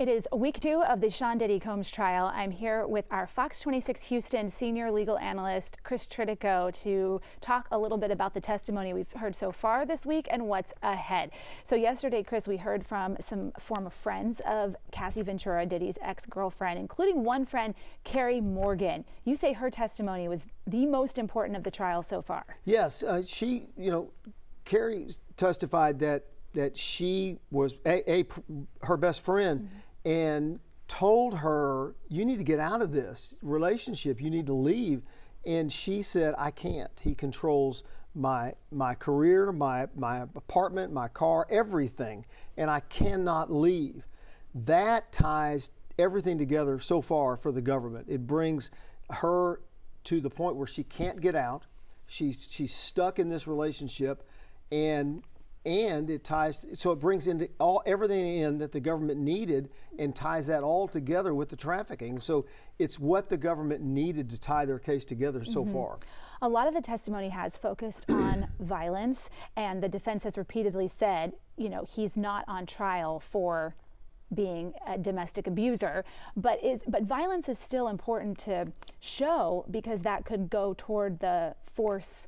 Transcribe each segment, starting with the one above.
It is week 2 of the Sean Diddy Combs trial. I'm here with our Fox 26 Houston senior legal analyst, Chris Tritico, to talk a little bit about the testimony we've heard so far this week and what's ahead. So yesterday, Chris, we heard from some former friends of Cassie Ventura, Diddy's ex-girlfriend, including one friend, Carrie Morgan. You say her testimony was the most important of the trial so far. Yes, Carrie testified that she was her best friend and told her, you need to get out of this relationship, you need to leave. And she said, I can't. He controls my career, my apartment, my car, everything, and I cannot leave. That ties everything together so far for the government. It brings her to the point where she can't get out. She's stuck in this relationship, and it ties, so it brings into everything in that the government needed and ties that all together with the trafficking. So it's what the government needed to tie their case together so far. A lot of the testimony has focused on violence, and the defense has repeatedly said, he's not on trial for being a domestic abuser, but violence is still important to show because that could go toward the force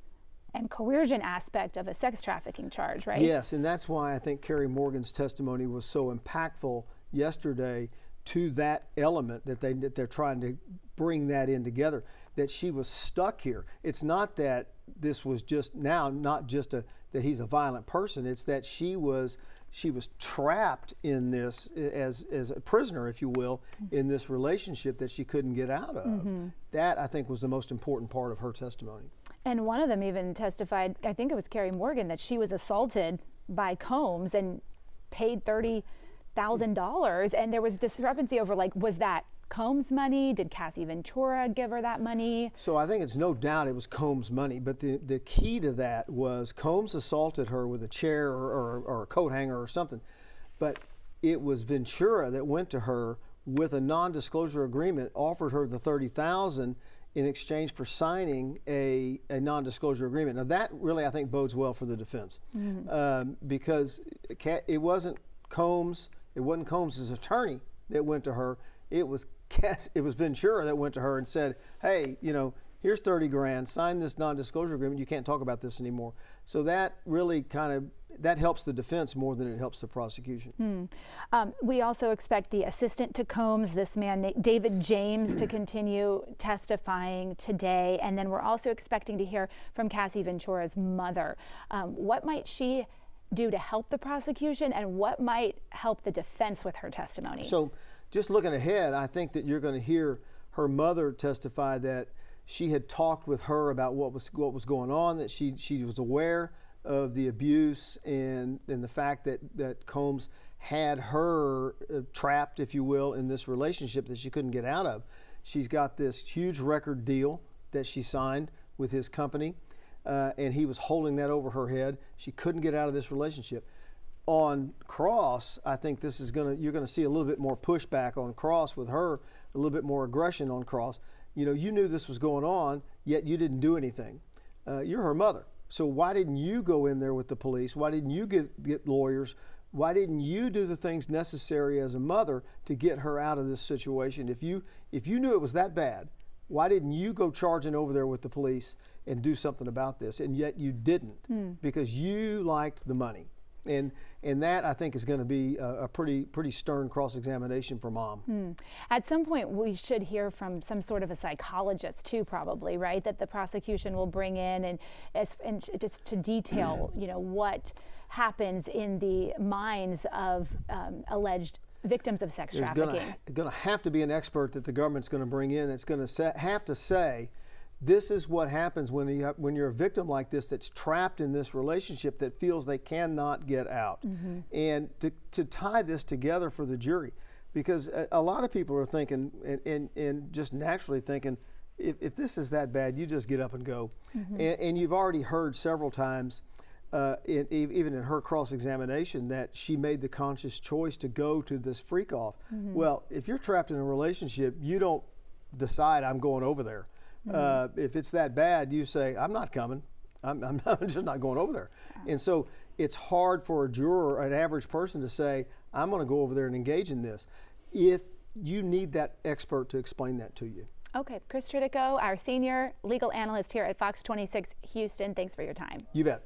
and coercion aspect of a sex trafficking charge, right? Yes, and that's why I think Carrie Morgan's testimony was so impactful yesterday to that element that they're trying to bring that in together, that she was stuck here. It's not that this was just not just that he's a violent person, it's that she was trapped in this as a prisoner, if you will, in this relationship that she couldn't get out of. That, I think, was the most important part of her testimony. And one of them even testified, I think it was Carrie Morgan, that she was assaulted by Combs and paid $30,000. And there was discrepancy over, was that Combs' money? Did Cassie Ventura give her that money? So I think it's no doubt it was Combs' money, but the key to that was Combs assaulted her with a chair or a coat hanger or something, but it was Ventura that went to her with a non-disclosure agreement, offered her the $30,000 in exchange for signing a non-disclosure agreement. Now that really, I think, bodes well for the defense, because it wasn't Combs' attorney that went to her. It was Ventura that went to her and said, hey, here's 30 grand, sign this non-disclosure agreement, you can't talk about this anymore. So that really that helps the defense more than it helps the prosecution. We also expect the assistant to Combs, this man, David James, to continue testifying today. And then we're also expecting to hear from Cassie Ventura's mother. What might she do to help the prosecution, and what might help the defense with her testimony? So just looking ahead, I think that you're going to hear her mother testify that she had talked with her about what was going on, that she was aware of the abuse and the fact that Combs had her trapped, if you will, in this relationship that she couldn't get out of. She's got this huge record deal that she signed with his company, and he was holding that over her head. She couldn't get out of this relationship. On cross, I think you're gonna see a little bit more pushback on cross with her, a little bit more aggression on cross. You knew this was going on, yet you didn't do anything. You're her mother. So why didn't you go in there with the police? Why didn't you get lawyers? Why didn't you do the things necessary as a mother to get her out of this situation? If you knew it was that bad, why didn't you go charging over there with the police and do something about this? And yet you didn't, because you liked the money. And that, I think, is going to be a pretty stern cross-examination for Mom. At some point, we should hear from some sort of a psychologist too, probably, right? That the prosecution will bring in and just to detail, what happens in the minds of alleged victims of sex trafficking. There's going to have to be an expert that the government's going to bring in that's going to have to say, this is what happens when you're a victim like this that's trapped in this relationship that feels they cannot get out. And to tie this together for the jury, because a lot of people are thinking and just naturally thinking, if this is that bad, you just get up and go. And you've already heard several times, even in her cross-examination, that she made the conscious choice to go to this freak-off. Well, if you're trapped in a relationship, you don't decide, I'm going over there. If it's that bad, you say, I'm not coming. I'm just not going over there. And so it's hard for a juror, an average person, to say, I'm going to go over there and engage in this. if you need that expert to explain that to you. Okay, Chris Tritico, our senior legal analyst here at Fox 26 Houston, thanks for your time. You bet.